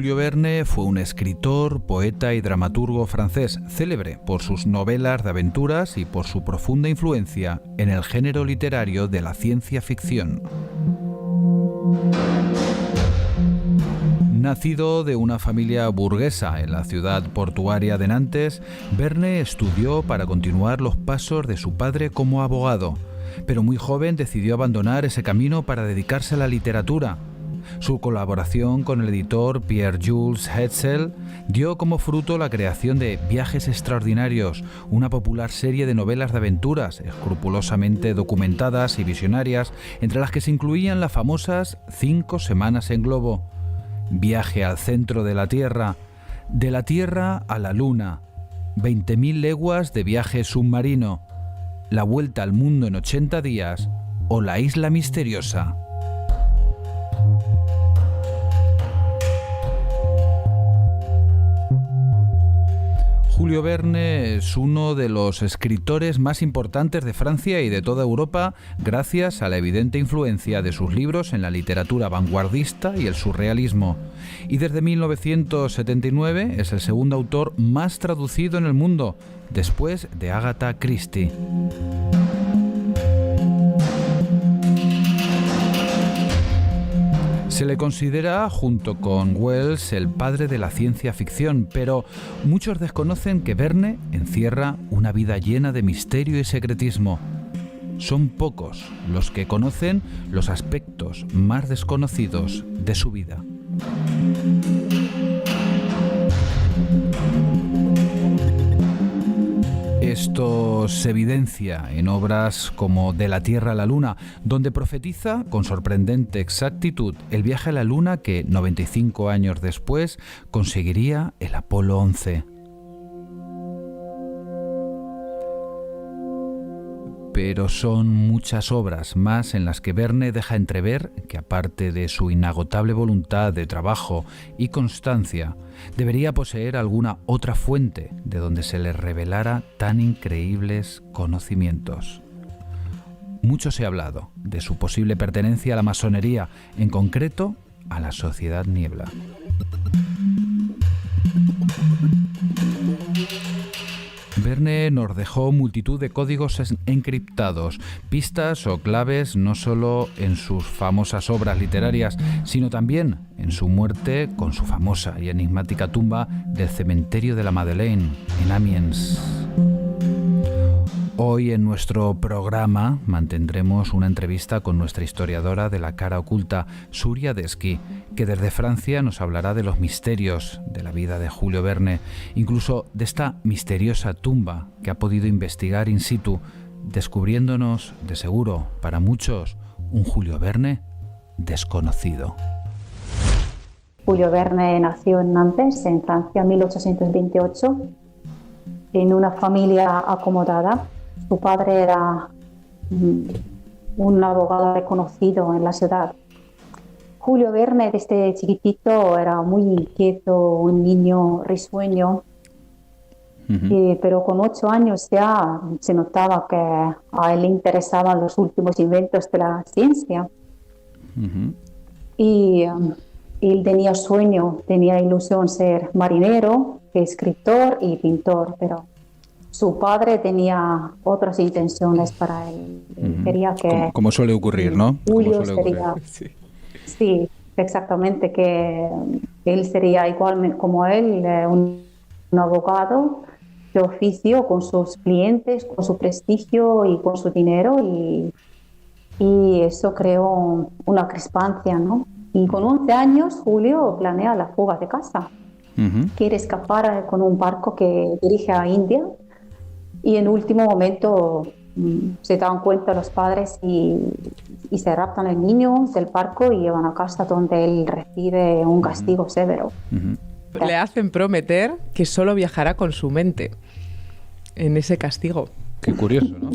Julio Verne fue un escritor, poeta y dramaturgo francés, célebre por sus novelas de aventuras y por su profunda influencia en el género literario de la ciencia ficción. Nacido de una familia burguesa en la ciudad portuaria de Nantes, Verne estudió para continuar los pasos de su padre como abogado, pero muy joven decidió abandonar ese camino para dedicarse a la literatura. Su colaboración con el editor Pierre-Jules Hetzel dio como fruto la creación de Viajes Extraordinarios, una popular serie de novelas de aventuras escrupulosamente documentadas y visionarias, entre las que se incluían las famosas 5 semanas en globo, Viaje al centro de la Tierra a la Luna, 20.000 leguas de viaje submarino, La vuelta al mundo en 80 días o La isla misteriosa. Julio Verne es uno de los escritores más importantes de Francia y de toda Europa gracias a la evidente influencia de sus libros en la literatura vanguardista y el surrealismo. Y desde 1979 es el segundo autor más traducido en el mundo, después de Agatha Christie. Se le considera, junto con Wells, el padre de la ciencia ficción, pero muchos desconocen que Verne encierra una vida llena de misterio y secretismo. Son pocos los que conocen los aspectos más desconocidos de su vida. Esto se evidencia en obras como De la Tierra a la Luna, donde profetiza con sorprendente exactitud el viaje a la Luna que 95 años después conseguiría el Apolo 11. Pero son muchas obras más en las que Verne deja entrever que, aparte de su inagotable voluntad de trabajo y constancia, debería poseer alguna otra fuente de donde se le revelara tan increíbles conocimientos. Mucho se ha hablado de su posible pertenencia a la masonería, en concreto a la Sociedad Niebla. Verne nos dejó multitud de códigos encriptados, pistas o claves no solo en sus famosas obras literarias, sino también en su muerte con su famosa y enigmática tumba del cementerio de la Madeleine, en Amiens. Hoy en nuestro programa mantendremos una entrevista con nuestra historiadora de la cara oculta, Surya Desky, que desde Francia nos hablará de los misterios de la vida de Julio Verne, incluso de esta misteriosa tumba que ha podido investigar in situ, descubriéndonos, de seguro, para muchos, un Julio Verne desconocido. Julio Verne nació en Nantes, en Francia, en 1828, en una familia acomodada. Su padre era un abogado reconocido en la ciudad. Julio Verne desde chiquitito era muy inquieto, un niño risueño, pero con 8 años ya se notaba que a él le interesaban los últimos inventos de la ciencia. Y él tenía sueño, tenía ilusión ser marinero, escritor y pintor, pero su padre tenía otras intenciones para él. Quería que como suele ocurrir, ¿no? Julio sería, sí, exactamente, que él sería igual como él, un abogado de oficio, con sus clientes, con su prestigio y con su dinero, y eso creó una crispancia, ¿no? Y con 11 años Julio planea la fuga de casa. Quiere escapar con un barco que dirige a India, y en último momento se dan cuenta los padres y se raptan el niño del barco y llevan a casa, donde él recibe un castigo severo. Le hacen prometer que solo viajará con su mente en ese castigo. Qué curioso, ¿no?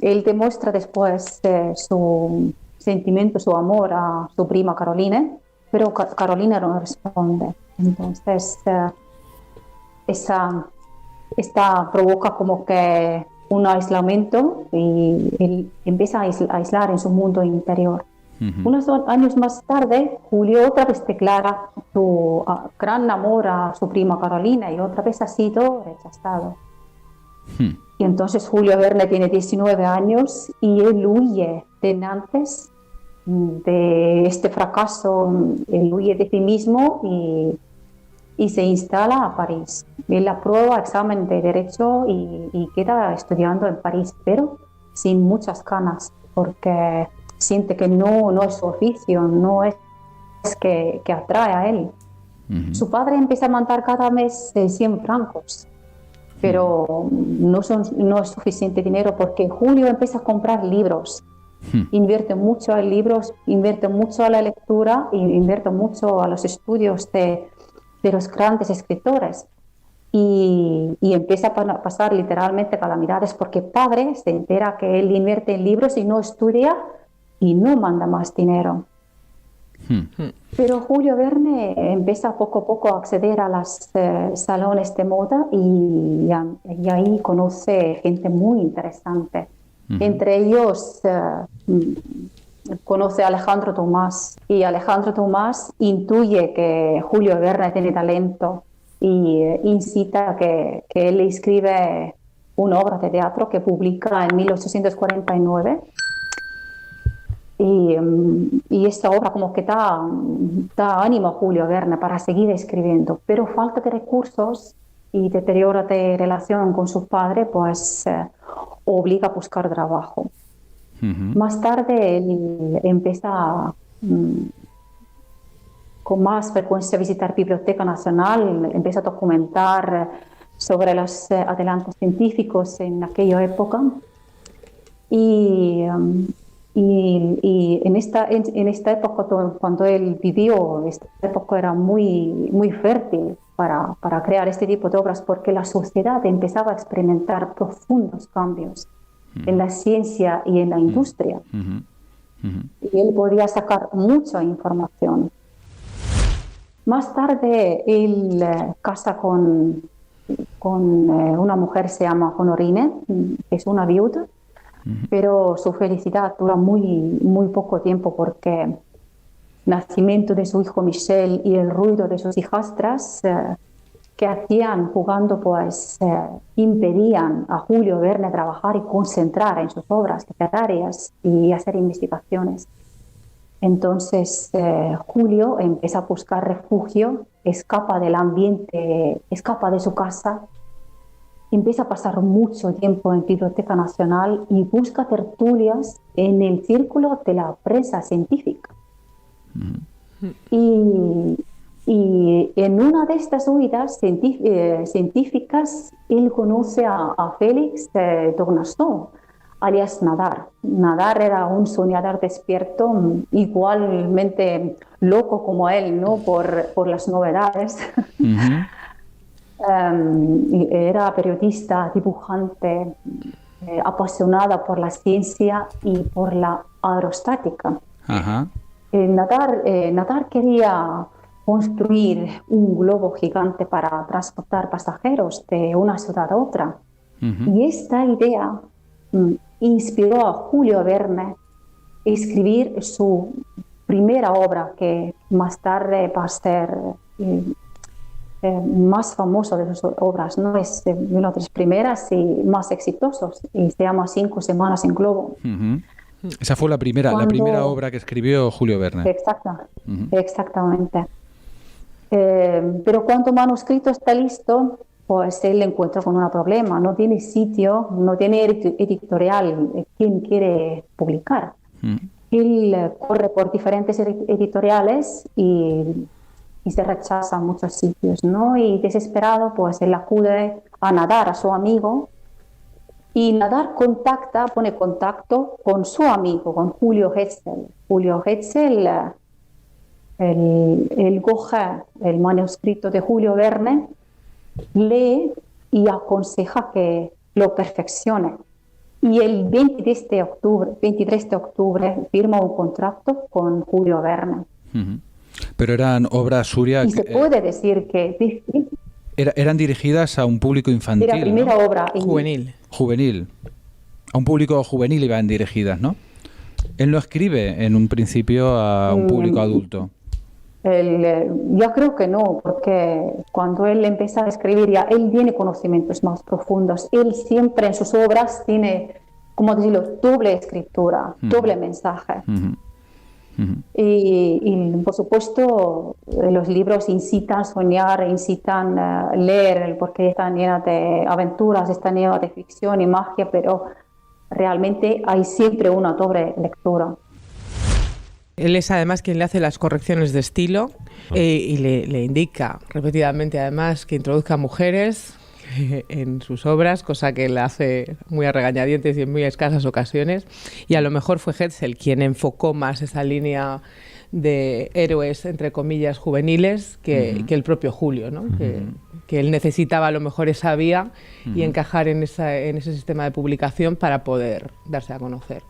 Él demuestra después su sentimiento, su amor a su prima Caroline, pero Carolina no responde. Entonces, esta provoca como que un aislamiento, y él empieza a aislar en su mundo interior. Unos años más tarde, Julio otra vez declara su gran amor a su prima Carolina y otra vez ha sido rechazado. Y entonces Julio Verne tiene 19 años y él huye de Nantes, de este fracaso, él huye de sí mismo y se instala a París. Él aprueba examen de Derecho y queda estudiando en París, pero sin muchas ganas, porque siente que no es su oficio, no es que atrae a él. Su padre empieza a mandar cada mes 100 francos, pero no es suficiente dinero porque Julio empieza a comprar libros. Invierte mucho en libros, invierte mucho a la lectura y invierte mucho a los estudios de los grandes escritores. Y empieza a pasar literalmente calamidades porque el padre se entera que él invierte en libros y no estudia y no manda más dinero. Pero Julio Verne empieza poco a poco a acceder a los salones de moda y ahí conoce gente muy interesante. Entre ellos conoce a Alejandro Dumas y Alejandro Dumas intuye que Julio Verne tiene talento y incita a que él le escribe una obra de teatro que publica en 1849. Y esta obra como que da ánimo a Julio Verne para seguir escribiendo, pero falta de recursos y deterioro de relación con su padre pues obliga a buscar trabajo. Más tarde él empieza con más frecuencia a visitar Biblioteca Nacional, empieza a documentar sobre los adelantos científicos en aquella época y en esta época, cuando él vivió, esta época era muy fértil para crear este tipo de obras, porque la sociedad empezaba a experimentar profundos cambios en la ciencia y en la industria. Y él podía sacar mucha información. Más tarde, él casa con una mujer, se llama Honorine, que es una viuda. Pero su felicidad dura muy poco tiempo porque el nacimiento de su hijo Michel y el ruido de sus hijastras que hacían jugando pues impedían a Julio Verne trabajar y concentrar en sus obras literarias y hacer investigaciones. Entonces Julio empieza a buscar refugio, escapa del ambiente, escapa de su casa. Empieza a pasar mucho tiempo en Biblioteca Nacional y busca tertulias en el círculo de la prensa científica. Y en una de estas huidas científicas, él conoce a Félix Tournesol, alias Nadar. Nadar era un soñador despierto, igualmente loco como él, ¿no? por las novedades. Era periodista, dibujante, apasionada por la ciencia y por la aerostática. Nadar quería construir un globo gigante para transportar pasajeros de una ciudad a otra. Y esta idea inspiró a Julio Verne a escribir su primera obra, que más tarde va a ser más famoso de sus obras, ¿no? Es una de las primeras y más exitosos y se llama 5 semanas en globo. Esa fue la primera obra que escribió Julio Verne. Exactamente. Pero cuando el manuscrito está listo, pues él le encuentra con un problema. No tiene sitio, no tiene editorial. ¿Quién quiere publicar? Él corre por diferentes editoriales y se rechaza en muchos sitios, ¿no? Y desesperado, pues él acude a Nadar, a su amigo, y Nadar pone contacto con su amigo, con Julio Hetzel. Julio Hetzel, él coge el manuscrito de Julio Verne, lee y aconseja que lo perfeccione. Y el 23 de octubre firma un contrato con Julio Verne. Pero eran obras suyas. Y se puede decir que eran dirigidas a un público infantil. Era la primera obra juvenil. A un público juvenil iban dirigidas, ¿no? Él no escribe en un principio a un público adulto. Yo creo que no, porque cuando él empieza a escribir ya él tiene conocimientos más profundos. Él siempre en sus obras tiene, como decirlo, doble escritura, doble mensaje. Y por supuesto los libros incitan a soñar, incitan a leer, porque están llenos de aventuras, están llenos de ficción y magia, pero realmente hay siempre una doble lectura. Él es además quien le hace las correcciones de estilo y le indica repetidamente además que introduzca mujeres en sus obras, cosa que le hace muy a regañadientes y en muy escasas ocasiones. Y a lo mejor fue Hetzel quien enfocó más esa línea de héroes, entre comillas, juveniles que el propio Julio, ¿no? Que él necesitaba a lo mejor esa vía y encajar en ese sistema de publicación para poder darse a conocer.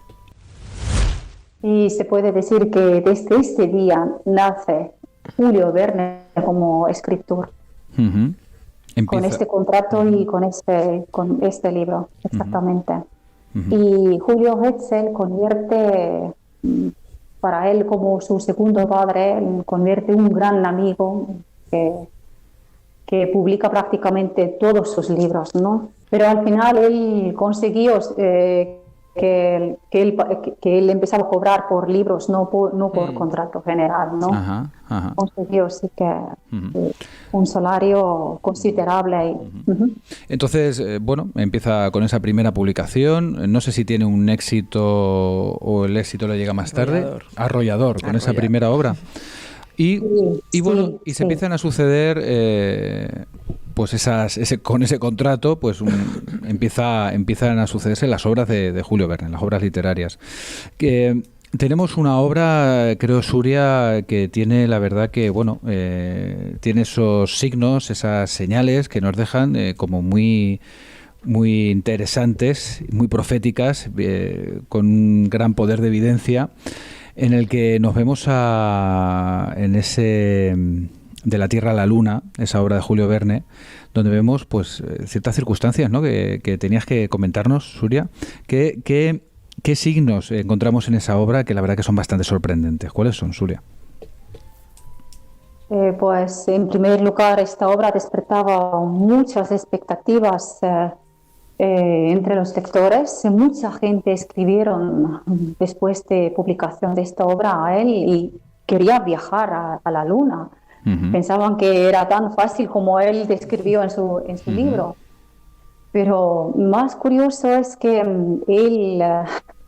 Y se puede decir que desde este día nace Julio Verne como escritor. Con este contrato y con este libro, exactamente. Y Julio Hetzel convierte, para él como su segundo padre, convierte un gran amigo que publica prácticamente todos sus libros, ¿no? Pero al final él consiguió que él empezaba a cobrar por libros, no por contrato general, ¿no? Consiguió sí que un salario considerable. Entonces, bueno, empieza con esa primera publicación. No sé si tiene un éxito o el éxito le llega más tarde. Arrollador, con esa primera obra. Y se empiezan a suceder pues con ese contrato pues empiezan a sucederse las obras de Julio Verne, las obras literarias. Tenemos una obra, creo, Suria, que tiene, la verdad que, bueno, tiene esos signos, esas señales que nos dejan como muy interesantes, muy proféticas, con un gran poder de evidencia, en el que nos vemos en ese De la Tierra a la Luna, esa obra de Julio Verne, donde vemos pues ciertas circunstancias, ¿no? que tenías que comentarnos, Suria. ¿Qué signos encontramos en esa obra que la verdad que son bastante sorprendentes? ¿Cuáles son, Suria? Pues en primer lugar esta obra despertaba muchas expectativas entre los lectores. Mucha gente escribieron después de publicación de esta obra a él y quería viajar a la Luna. Pensaban que era tan fácil como él describió en su libro. Pero más curioso es que él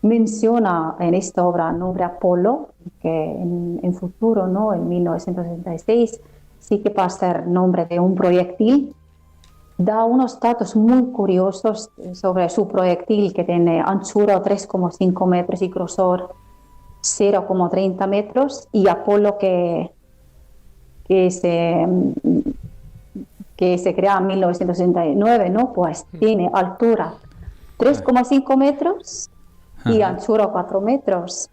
menciona en esta obra el nombre Apolo, que en futuro, ¿no? En 1966, sí que va a ser nombre de un proyectil. Da unos datos muy curiosos sobre su proyectil, que tiene anchura 3,5 metros y grosor 0,30 metros, y Apolo que se crea en 1969, ¿no? Pues tiene altura 3,5 metros y anchura 4 metros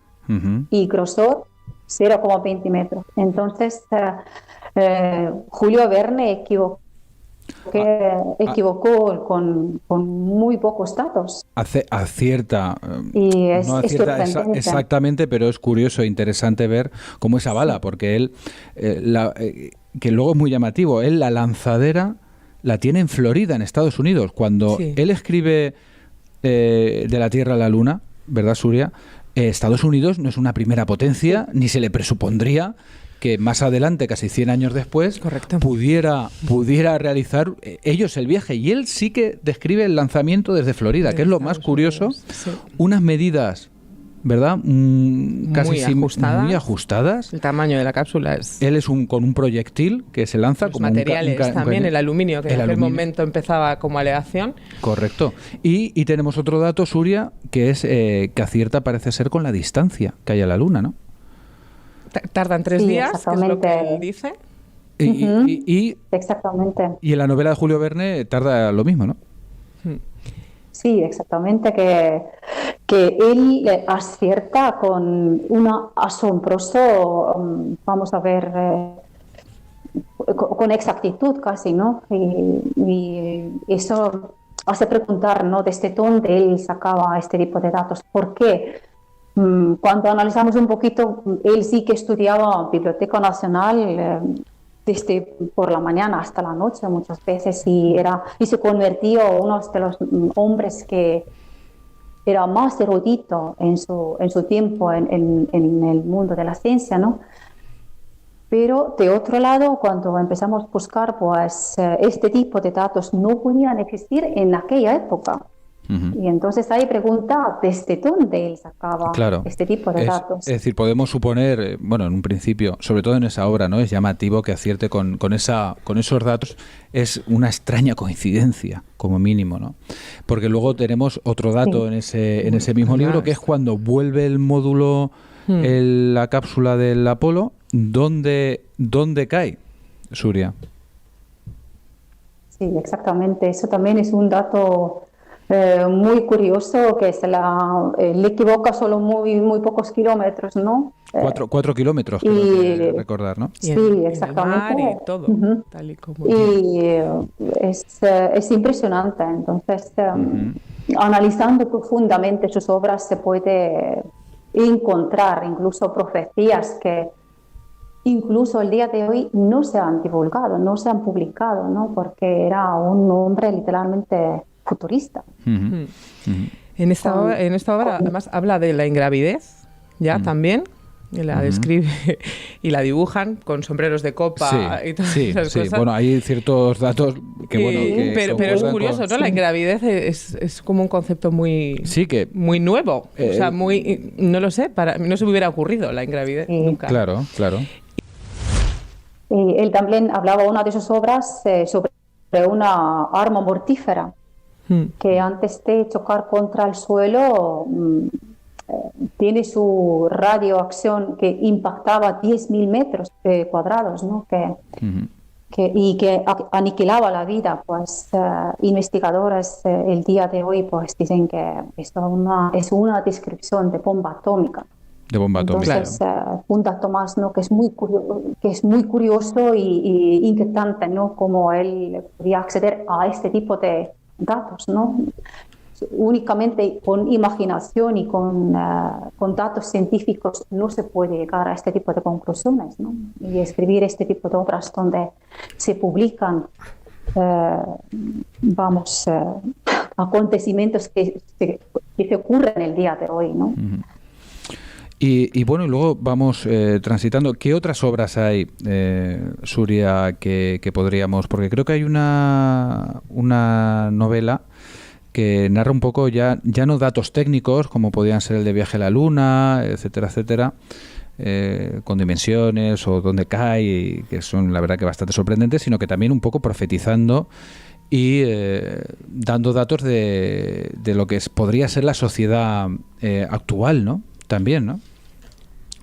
y grosor 0,20 metros. Entonces, Julio Verne equivocó con muy pocos datos. Acierta, y no acierta exactamente, pero es curioso e interesante ver cómo esa bala, porque él, que luego es muy llamativo, él la lanzadera la tiene en Florida, en Estados Unidos. Cuando él escribe De la Tierra a la Luna, ¿verdad, Suria? Estados Unidos no es una primera potencia, ni se le presupondría que más adelante, casi 100 años después, pudiera realizar ellos el viaje. Y él sí que describe el lanzamiento desde Florida, que es lo más curioso. Unas medidas, ¿verdad? Casi muy ajustadas. El tamaño de la cápsula es... Él es con un proyectil que se lanza los como materiales también, el aluminio, que en aquel momento empezaba como aleación. Correcto. Y tenemos otro dato, Suria, que es que acierta, parece ser, con la distancia que hay a la Luna, ¿no? Tardan 3 días, que es lo que él dice. Exactamente. Y en la novela de Julio Verne tarda lo mismo, ¿no? Sí, exactamente, que él acierta con una asombroso, vamos a ver, con exactitud casi, ¿no? Y eso hace preguntar, ¿no? Desde dónde él sacaba este tipo de datos. ¿Por qué? Cuando analizamos un poquito, él sí que estudiaba Biblioteca Nacional desde por la mañana hasta la noche muchas veces y se convirtió en uno de los hombres que era más erudito en su tiempo en el mundo de la ciencia, ¿no? Pero de otro lado, cuando empezamos a buscar, pues este tipo de datos no podían existir en aquella época. Y entonces hay pregunta desde dónde él sacaba este tipo de datos. Es decir, podemos suponer, bueno, en un principio, sobre todo en esa obra, ¿no? Es llamativo que acierte con esos datos. Es una extraña coincidencia, como mínimo, ¿no? Porque luego tenemos otro dato en ese mismo libro, que es cuando vuelve el módulo, la cápsula del Apolo, ¿dónde cae, Suria? Sí, exactamente. Eso también es un dato muy curioso, que le equivoca solo muy pocos kilómetros, ¿no? 4 kilómetros, creo recordar, ¿no? Sí, exactamente. Y todo, tal y como. Es impresionante. Entonces, analizando profundamente sus obras, se puede encontrar incluso profecías que incluso el día de hoy no se han divulgado, no se han publicado, ¿no? Porque era un hombre literalmente futurista. En esta obra además habla de la ingravidez, también, y la describe y la dibujan con sombreros de copa y todas esas cosas. Bueno, hay ciertos datos que pero es curioso, ¿no? La ingravidez es como un concepto muy nuevo, o sea, no lo sé, no se me hubiera ocurrido la ingravidez nunca. Claro. Él también hablaba en una de sus obras sobre una arma mortífera que antes de chocar contra el suelo tiene su radioacción que impactaba 10.000 metros cuadrados, ¿no? Y que aniquilaba la vida. Pues investigadores el día de hoy pues dicen que esto es una descripción de bomba atómica. Entonces, un dato más, ¿no? que es muy curioso y inquietante, ¿no? Cómo él podía acceder a este tipo de datos, ¿no? Únicamente con imaginación y con datos científicos no se puede llegar a este tipo de conclusiones, ¿no? Y escribir este tipo de obras donde se publican acontecimientos que se ocurren el día de hoy, ¿no? Y bueno, y luego vamos transitando. ¿Qué otras obras hay, Suria, que podríamos...? Porque creo que hay una novela que narra un poco ya no datos técnicos, como podían ser el de Viaje a la Luna, etcétera, con dimensiones o dónde cae, y que son la verdad que bastante sorprendentes, sino que también un poco profetizando y dando datos de lo que podría ser la sociedad actual, ¿no? También, ¿no?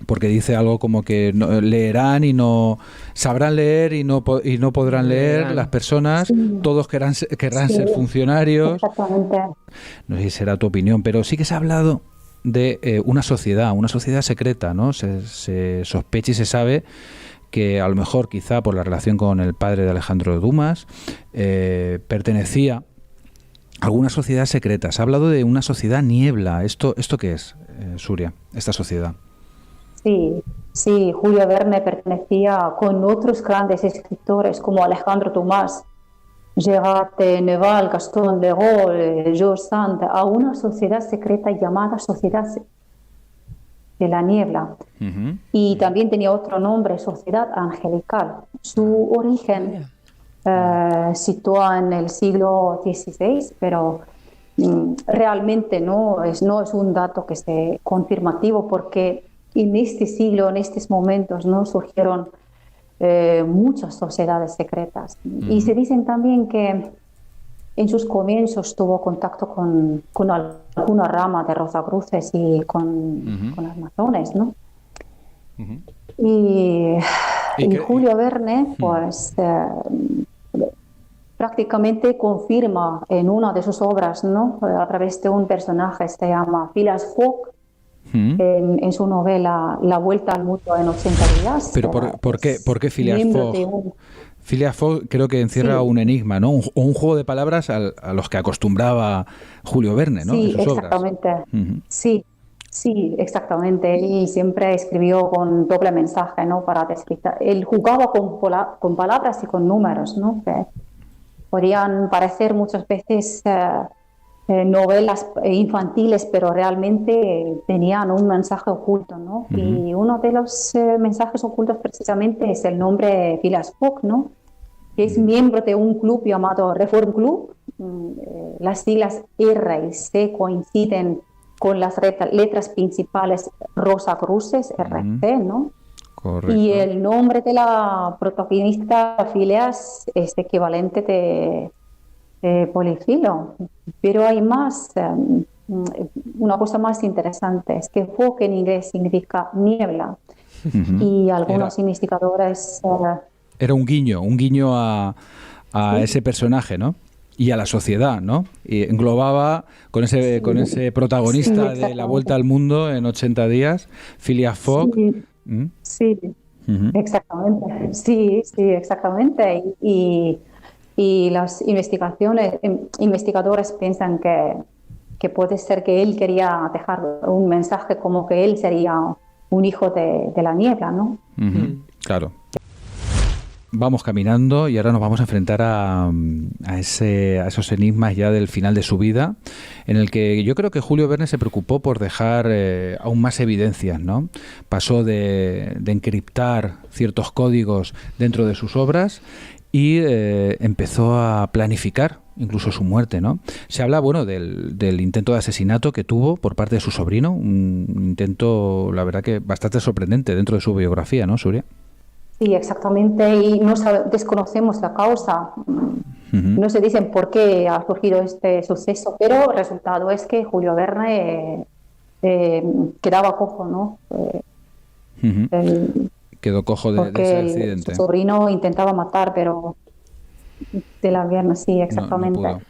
Porque dice algo como que leerán y no sabrán leer y no podrán leer las personas, todos querrán ser funcionarios. Exactamente. No sé si será tu opinión, pero sí que se ha hablado de una sociedad secreta, ¿no? Se sospecha y se sabe que a lo mejor, quizá por la relación con el padre de Alejandro Dumas, pertenecía a alguna sociedad secreta. Se ha hablado de una sociedad niebla. ¿Esto qué es, Suria, esta sociedad? Sí, Julio Verne pertenecía con otros grandes escritores como Alejandro Dumas, Gerard de Nerval, Gaston Leroy, George Sand, a una sociedad secreta llamada Sociedad de la Niebla. Y también tenía otro nombre, Sociedad Angelical. Su origen sitúa en el siglo XVI, pero realmente no es un dato que sea confirmativo, porque en este siglo, en estos momentos, ¿no? Surgieron muchas sociedades secretas. Y se dicen también que en sus comienzos tuvo contacto con alguna rama de Rosacruces y con las masones, ¿no? Y Julio Verne, pues, prácticamente confirma en una de sus obras, ¿no? A través de un personaje, se llama Phileas Fogg, en su novela La Vuelta al Mundo en 80 días. Pero ¿por qué Phileas Fogg? Phileas Fogg creo que encierra un enigma, ¿no? Un juego de palabras a los que acostumbraba Julio Verne, ¿no? Sí, en sus exactamente. obras. Sí. Sí, exactamente. Él siempre escribió con doble mensaje, ¿no? Para describir. Él jugaba con palabras y con números, ¿no? Que podían parecer muchas veces novelas infantiles, pero realmente tenían un mensaje oculto, ¿no? Ujú. Y uno de los mensajes ocultos precisamente es el nombre Phileas Fogg, ¿no? Que es miembro de un club llamado Reform Club. Las siglas R y C coinciden con las letras principales Rosacruces, RC, ¿no? Correcto. Y el nombre de la protagonista, Phileas, es equivalente de Polifilo. Pero hay más, una cosa más interesante, es que Fog en inglés significa niebla. Ujú. Y algunos investigadores... Era un guiño a Sí. ese personaje, ¿no? Y a la sociedad, ¿no? Y englobaba con ese protagonista Sí, de La Vuelta al Mundo en 80 días, Phileas Fogg. sí, ¿Mm? sí, Ujú. exactamente. Sí, sí, exactamente. Y los investigadores piensan que puede ser que él quería dejar un mensaje como que él sería un hijo de la niebla, ¿no? Ujú. Claro. Vamos caminando y ahora nos vamos a enfrentar a esos enigmas ya del final de su vida, en el que yo creo que Julio Verne se preocupó por dejar aún más evidencias, ¿no? Pasó de encriptar ciertos códigos dentro de sus obras y empezó a planificar incluso su muerte, ¿no? Se habla, bueno, del intento de asesinato que tuvo por parte de su sobrino, un intento, la verdad que bastante sorprendente dentro de su biografía, ¿no, Suria? Sí, exactamente. Y desconocemos la causa. Ujú. No se dicen por qué ha surgido este suceso, pero el resultado es que Julio Verne quedaba cojo, ¿no? Ujú. El- Quedó cojo de ese Porque accidente. su sobrino intentaba matar, pero de la Verne, sí, No exactamente. pudo.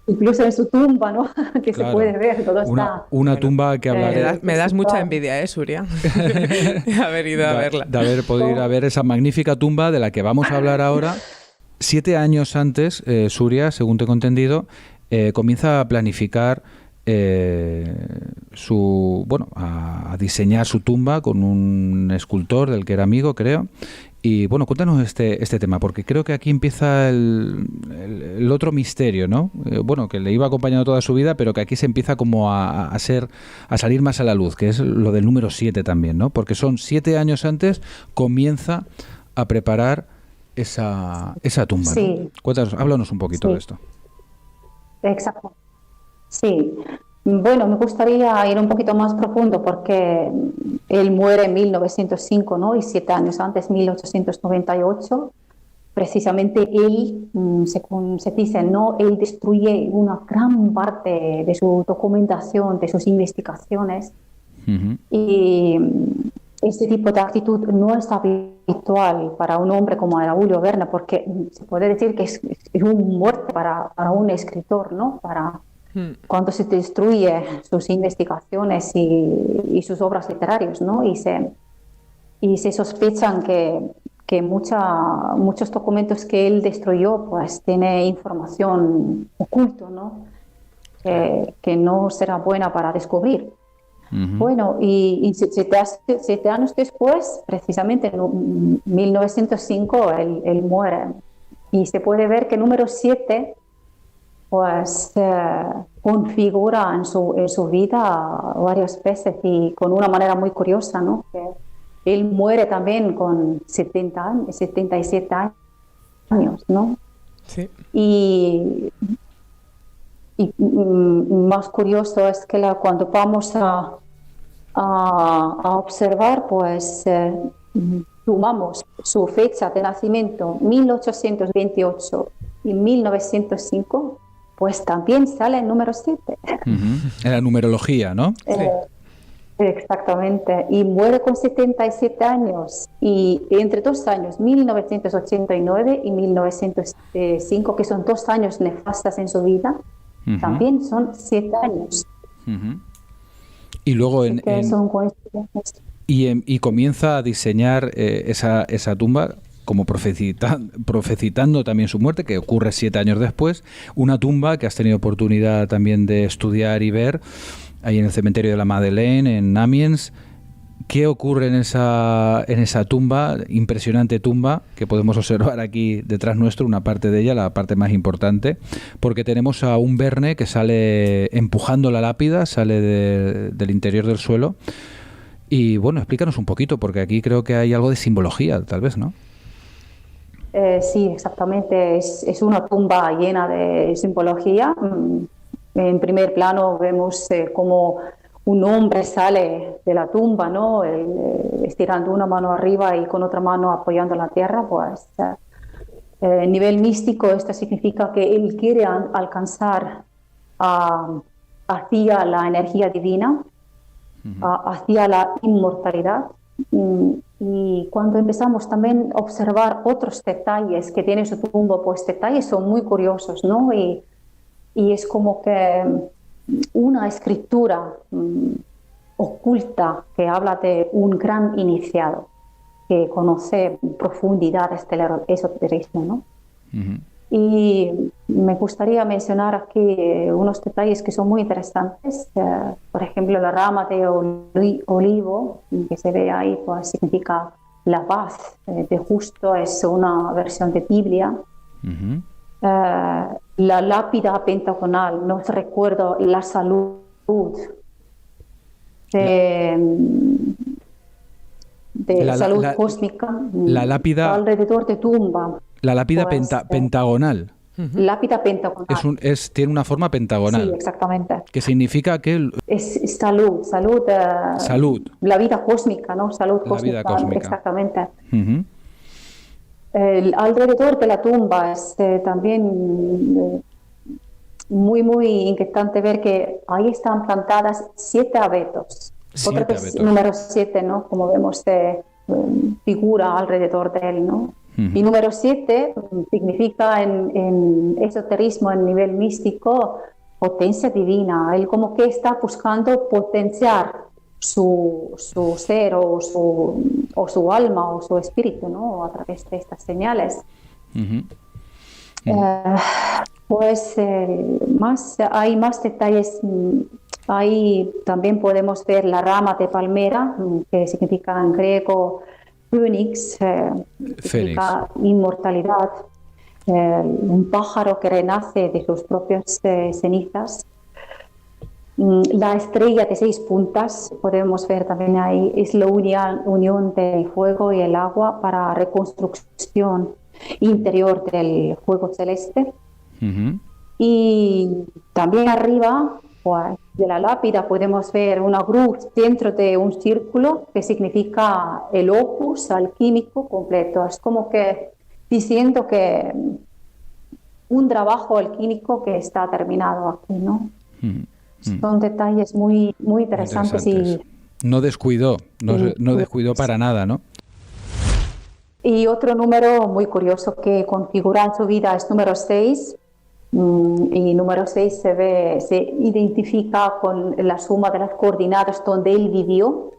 Incluso en su tumba, ¿no? Que Claro. se puede ver, todo Una está... Bueno, tumba que hablaré Me das mucha envidia, Suria, de haber ido a verla. de haber podido ir a ver esa magnífica tumba de la que vamos a hablar ahora. 7 años antes, Suria, según tengo entendido, comienza a planificar a diseñar su tumba con un escultor del que era amigo, creo. Y bueno, cuéntanos este tema, porque creo que aquí empieza el otro misterio, ¿no? Que le iba acompañando toda su vida, pero que aquí se empieza como a salir más a la luz, que es lo del número 7 también, ¿no? Porque son 7 años antes, comienza a preparar esa tumba, ¿no? Sí. Cuéntanos, háblanos un poquito Sí. de esto. Exacto. Sí. Bueno, me gustaría ir un poquito más profundo porque él muere en 1905, ¿no? Y 7 años antes, 1898, precisamente él, según se dice, ¿no? Él destruye una gran parte de su documentación, de sus investigaciones. Ujú. Y este tipo de actitud no es habitual para un hombre como era Julio Verne, porque se puede decir que es un muerte para un escritor, ¿no? Cuando se destruye sus investigaciones y sus obras literarias, ¿no? Y se sospechan que muchos documentos que él destruyó, pues tiene información oculta, ¿no? Que no será buena para descubrir. Ujú. Bueno, y 7 años después, precisamente en 1905, él muere. Y se puede ver que el número 7 pues configura en su vida varias veces y con una manera muy curiosa, ¿no? Que él muere también con 77 años, ¿no? Sí. Y más curioso es que cuando vamos a observar, pues sumamos su fecha de nacimiento, 1828 y 1905, pues también sale el número 7. Ujú. En la numerología, ¿no? Exactamente. Y muere con 77 años. Y entre 2 años, 1989 y 1905, que son 2 años nefastas en su vida, Ujú. también son 7 años. Ujú. Y luego Que son coincidencias. y comienza a diseñar esa tumba como profetizando también su muerte, que ocurre 7 años después, una tumba que has tenido oportunidad también de estudiar y ver, ahí en el cementerio de la Madeleine, en Amiens. ¿Qué ocurre en esa tumba, impresionante tumba, que podemos observar aquí detrás nuestro, una parte de ella, la parte más importante? Porque tenemos a un Verne que sale empujando la lápida, sale del interior del suelo. Y bueno, explícanos un poquito, porque aquí creo que hay algo de simbología, tal vez, ¿no? Sí, exactamente. Es una tumba llena de simbología. En primer plano vemos cómo un hombre sale de la tumba, ¿no? Estirando una mano arriba y con otra mano apoyando la tierra. Pues, a nivel místico, esto significa que él quiere alcanzar hacia la energía divina, hacia la inmortalidad. Y cuando empezamos también a observar otros detalles que tiene su tumba, pues detalles son muy curiosos, ¿no? Y es como que una escritura oculta que habla de un gran iniciado que conoce profundidades del esoterismo, ¿no? Uh-huh. Y me gustaría mencionar aquí unos detalles que son muy interesantes. Por ejemplo, la rama de olivo que se ve ahí, pues significa la paz de justo, es una versión de Biblia. Uh-huh. La lápida pentagonal nos recuerda la salud salud cósmica. La lápida alrededor de tumba. La lápida pues, pentagonal. Lápida pentagonal. Tiene una forma pentagonal. Sí, exactamente. Que significa que... Es salud. Salud. La vida cósmica, ¿no? Salud cósmica. La vida cósmica. Exactamente. Uh-huh. Alrededor de la tumba es también muy, muy inquietante ver que ahí están plantadas 7 abetos. Otra vez número 7, ¿no? Como vemos, figura alrededor de él, ¿no? Uh-huh. Y número 7 significa en esoterismo, en nivel místico, potencia divina. Él como que está buscando potenciar su ser o su alma o su espíritu, ¿no? A través de estas señales. Uh-huh. Uh-huh. Pues hay más detalles. Ahí también podemos ver la rama de palmera, que significa en griego Phoenix, significa inmortalidad, un pájaro que renace de sus propias cenizas. La estrella de 6 puntas, podemos ver también ahí, es la unión del fuego y el agua para reconstrucción interior del fuego celeste. Uh-huh. Y también arriba, pues, de la lápida podemos ver una cruz dentro de un círculo que significa el opus alquímico completo. Es como que diciendo que un trabajo alquímico que está terminado aquí, ¿no? Son detalles muy, muy interesantes. Y no descuidó para nada, ¿no? Y otro número muy curioso que configura su vida es número 6. Y número 6 se identifica con la suma de las coordenadas donde él vivió,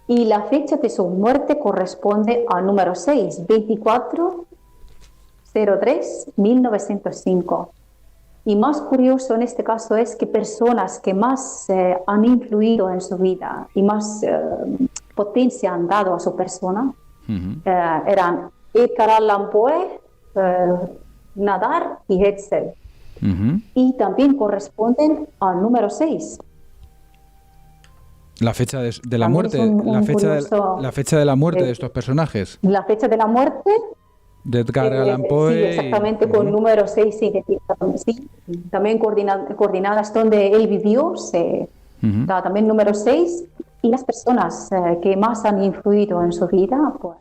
y la fecha de su muerte corresponde al número 6, 24/03/1905. Y más curioso en este caso es que personas que más han influido en su vida y más potencia han dado a su persona eran Edgar Allan Poe, Nadar y Hetzel. Uh-huh. Y también corresponden al número 6. La fecha de la muerte, la fecha de la muerte de estos personajes. La fecha de la muerte de Edgar Allan Poe. Sí, exactamente, con número 6 significa sí. También coordinadas donde él vivió, da también número 6. Y las personas que más han influido en su vida, pues.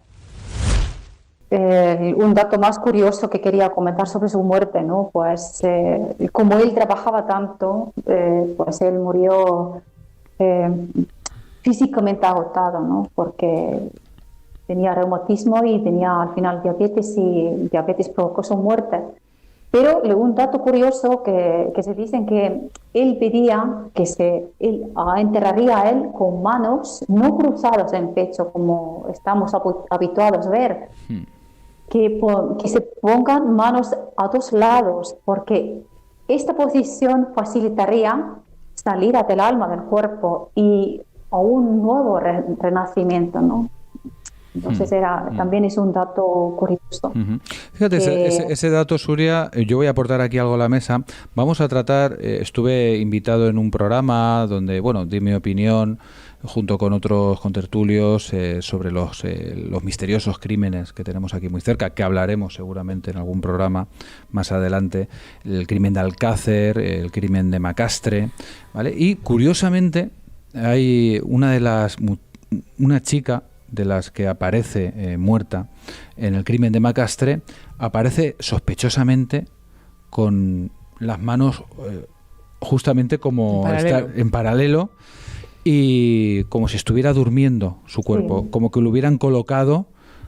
Un dato más curioso que quería comentar sobre su muerte, ¿no? Pues como él trabajaba tanto, pues él murió físicamente agotado, ¿no? Porque tenía reumatismo y tenía al final diabetes, y diabetes provocó su muerte. Pero un dato curioso que se dice que él pedía que él enterraría a él con manos no cruzadas en pecho como estamos habituados a ver. Que se pongan manos a 2 lados, porque esta posición facilitaría salida del alma del cuerpo y a un nuevo renacimiento, ¿no? Entonces también es un dato curioso. Fíjate, ese dato, Suria, yo voy a aportar aquí algo a la mesa. Vamos a tratar, estuve invitado en un programa donde, bueno, di mi opinión junto con otros contertulios sobre los misteriosos crímenes que tenemos aquí muy cerca, que hablaremos seguramente en algún programa más adelante, el crimen de Alcácer, el crimen de Macastre, ¿vale? Y curiosamente hay una chica de las que aparece muerta en el crimen de Macastre, aparece sospechosamente con las manos justamente como en paralelo y como si estuviera durmiendo su cuerpo, como que lo hubieran colocado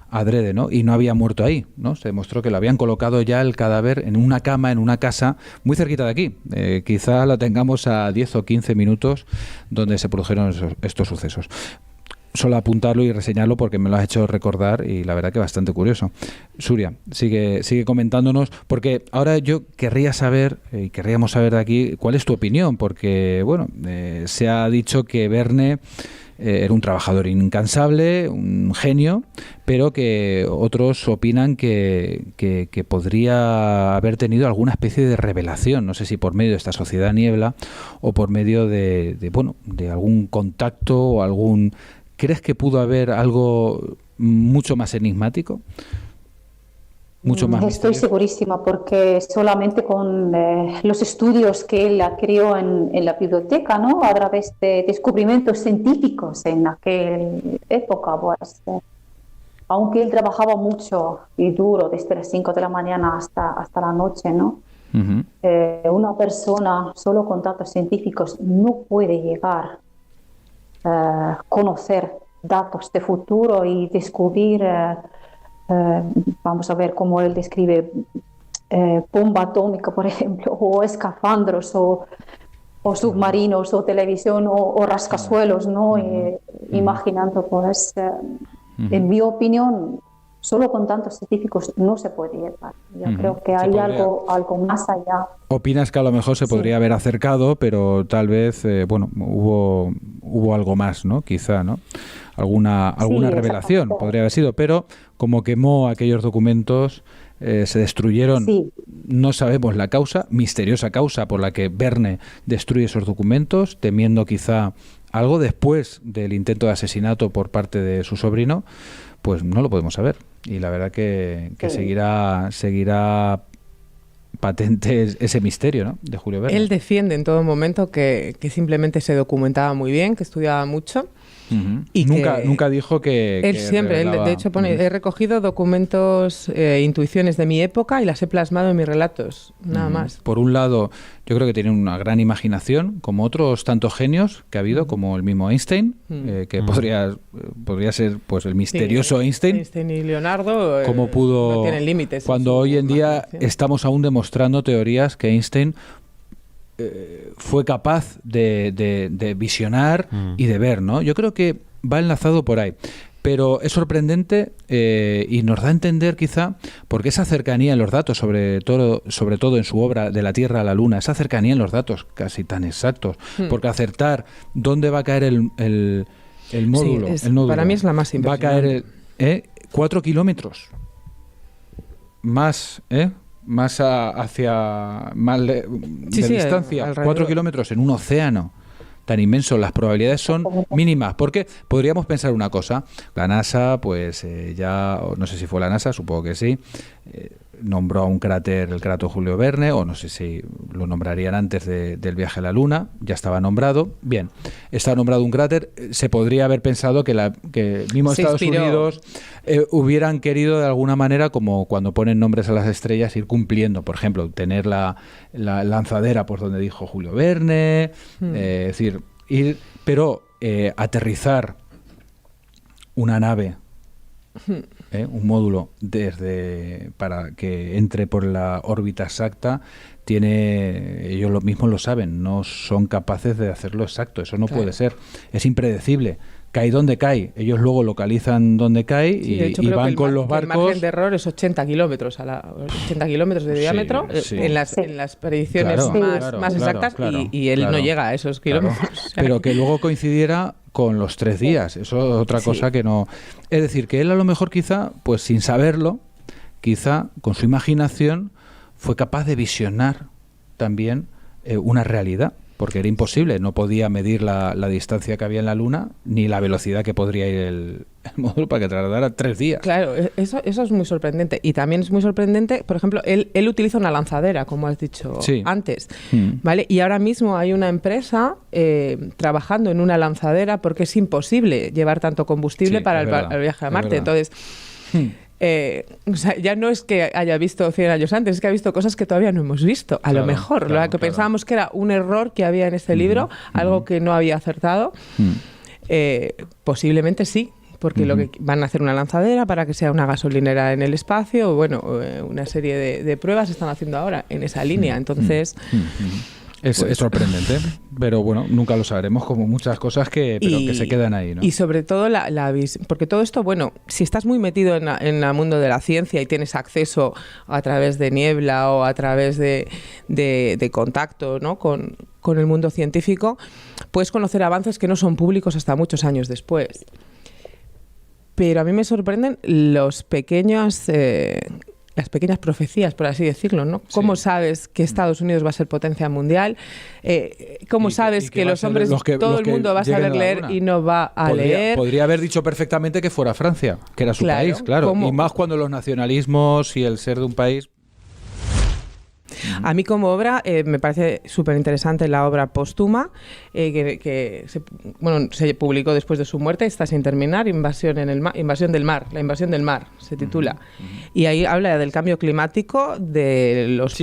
adrede, ¿no? Y no había muerto ahí, ¿no? Se demostró que lo habían colocado ya el cadáver en una cama, en una casa muy cerquita de aquí. Quizá la tengamos a 10 o 15 minutos donde se produjeron estos sucesos. Solo apuntarlo y reseñarlo porque me lo has hecho recordar y la verdad que bastante curioso. Suria, sigue comentándonos, porque ahora yo querríamos saber de aquí cuál es tu opinión, porque bueno, se ha dicho que Verne era un trabajador incansable, un genio, pero que otros opinan que podría haber tenido alguna especie de revelación, no sé si por medio de esta sociedad niebla o por medio de algún contacto o algún... ¿Crees que pudo haber algo mucho más enigmático? Mucho más Estoy misterioso. segurísima porque solamente con los estudios que él creó en la biblioteca, ¿no? A través de descubrimientos científicos en aquella época, pues, aunque él trabajaba mucho y duro desde las 5 de la mañana hasta la noche, ¿no? Una persona solo con datos científicos no puede llegar conocer datos de futuro y descubrir, vamos a ver cómo él describe bomba atómica, por ejemplo, o escafandros, o submarinos, o televisión, o rascacielos, ¿no? Imaginando, pues, en mi opinión, solo con tantos científicos no se puede llegar. Yo creo que hay algo más allá. ¿Opinas que a lo mejor se podría haber acercado, pero tal vez, hubo algo más, ¿no? Quizá, ¿no? Alguna revelación podría haber sido, pero como quemó aquellos documentos, se destruyeron. Sí. No sabemos la causa, misteriosa causa por la que Verne destruye esos documentos, temiendo quizá algo después del intento de asesinato por parte de su sobrino. Pues no lo podemos saber. Y la verdad que seguirá patente ese misterio, ¿no? De Julio Verne. Él defiende en todo momento que simplemente se documentaba muy bien, que estudiaba mucho. Y nunca dijo que... Él siempre, de hecho pone, he recogido documentos, intuiciones de mi época y las he plasmado en mis relatos, nada más. Por un lado, yo creo que tiene una gran imaginación, como otros tantos genios que ha habido, como el mismo Einstein, que podría ser pues el misterioso Einstein. Einstein y Leonardo cómo pudo, no tienen límites. Cuando hoy en día estamos aún demostrando teorías que Einstein fue capaz de visionar y de ver, ¿no? Yo creo que va enlazado por ahí. Pero es sorprendente y nos da a entender quizá, porque esa cercanía en los datos, sobre todo en su obra De la Tierra a la Luna, esa cercanía en los datos casi tan exactos, porque acertar dónde va a caer el módulo, sí, el nódulo, para mí es la más impresionante. Va a caer 4 kilómetros más, más hacia de distancia, 4 kilómetros en un océano tan inmenso, las probabilidades son mínimas, porque podríamos pensar una cosa, la NASA, pues ya, no sé si fue la NASA, supongo que sí, nombró a un cráter, el cráter Julio Verne, o no sé si lo nombrarían antes del viaje a la Luna, ya estaba nombrado. Bien, está nombrado un cráter, se podría haber pensado que mismo Estados Unidos hubieran querido de alguna manera, como cuando ponen nombres a las estrellas, ir cumpliendo, por ejemplo, tener la lanzadera por donde dijo Julio Verne, es decir, aterrizar una nave, un módulo para que entre por la órbita exacta, ellos mismos lo saben, no son capaces de hacerlo exacto, eso no puede ser, es impredecible. cae donde cae. Ellos luego localizan dónde cae y van con los barcos. El margen de error es 80 kilómetros de diámetro en las predicciones más exactas, claro, y él no llega a esos kilómetros. Claro. O sea, pero que luego coincidiera con los 3 días. Eso es otra cosa que no... Es decir, que él a lo mejor quizá, pues sin saberlo, quizá con su imaginación fue capaz de visionar también una realidad. Porque era imposible, no podía medir la distancia que había en la Luna ni la velocidad que podría ir el módulo para que tardara 3 días. Claro, eso es muy sorprendente. Y también es muy sorprendente, por ejemplo, él utiliza una lanzadera, como has dicho antes, ¿vale? Y ahora mismo hay una empresa trabajando en una lanzadera porque es imposible llevar tanto combustible para el viaje a Marte. Entonces... o sea, ya no es que haya visto 100 años antes, es que ha visto cosas que todavía no hemos visto. A lo mejor, lo que pensábamos que era un error que había en este libro, algo que no había acertado, posiblemente sí, porque lo que van a hacer una lanzadera para que sea una gasolinera en el espacio, bueno, una serie de pruebas se están haciendo ahora en esa línea. Entonces... Es sorprendente, pero bueno, nunca lo sabremos, como muchas cosas que se quedan ahí, ¿no? Y sobre todo porque todo esto, bueno, si estás muy metido en el mundo de la ciencia y tienes acceso a través de niebla o a través de contacto, ¿no?, con el mundo científico, puedes conocer avances que no son públicos hasta muchos años después. Pero a mí me sorprenden las pequeñas profecías, por así decirlo, ¿no? ¿Cómo sabes que Estados Unidos va a ser potencia mundial? ¿Cómo sabes que los hombres, todo el mundo va a saber leer y no va a leer? Podría haber dicho perfectamente que fuera Francia, que era su país, claro. Y más cuando los nacionalismos y el ser de un país... A mí como obra me parece súper interesante la obra póstuma que se publicó después de su muerte, está sin terminar, Invasión del Mar se titula. Y ahí habla del cambio climático, de los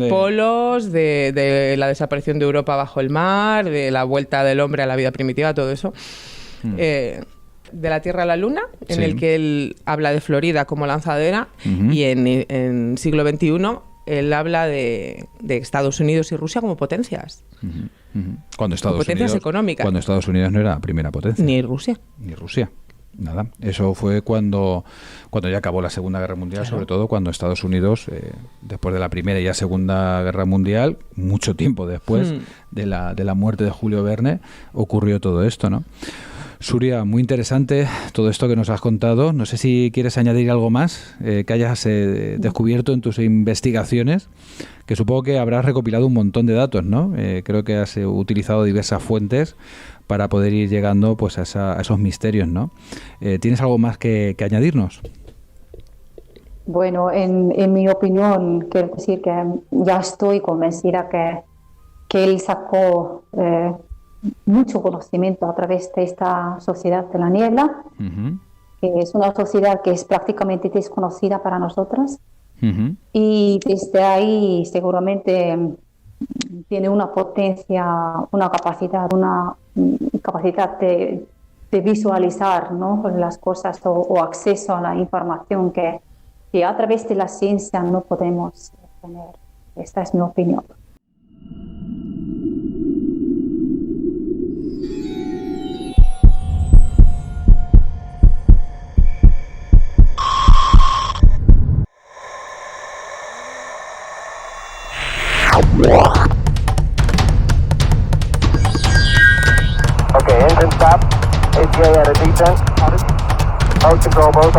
polos, de la desaparición de Europa bajo el mar, de la vuelta del hombre a la vida primitiva, todo eso. De la Tierra a la Luna, en el que él habla de Florida como lanzadera, y en siglo XXI él habla de Estados Unidos y Rusia como potencias. Potencias económicas. Cuando Estados Unidos no era la primera potencia. Ni Rusia. Nada. Eso fue cuando ya acabó la Segunda Guerra Mundial, sobre todo cuando Estados Unidos, después de la Primera y ya Segunda Guerra Mundial, mucho tiempo después de la muerte de Julio Verne, ocurrió todo esto, ¿no? Suria, muy interesante todo esto que nos has contado. No sé si quieres añadir algo más que hayas descubierto en tus investigaciones, que supongo que habrás recopilado un montón de datos, ¿no? Creo que has utilizado diversas fuentes para poder ir llegando pues a esos misterios, ¿no? ¿Tienes algo más que añadirnos? Bueno, en mi opinión, quiero decir que ya estoy convencida que él sacó mucho conocimiento a través de esta sociedad de la niebla, que es una sociedad que es prácticamente desconocida para nosotros, y desde ahí seguramente tiene una potencia, una capacidad de visualizar, ¿no?, las cosas o acceso a la información que a través de la ciencia no podemos tener. Esta es mi opinión. Okay, engine stop. ATA at a descent. Boat control, boat.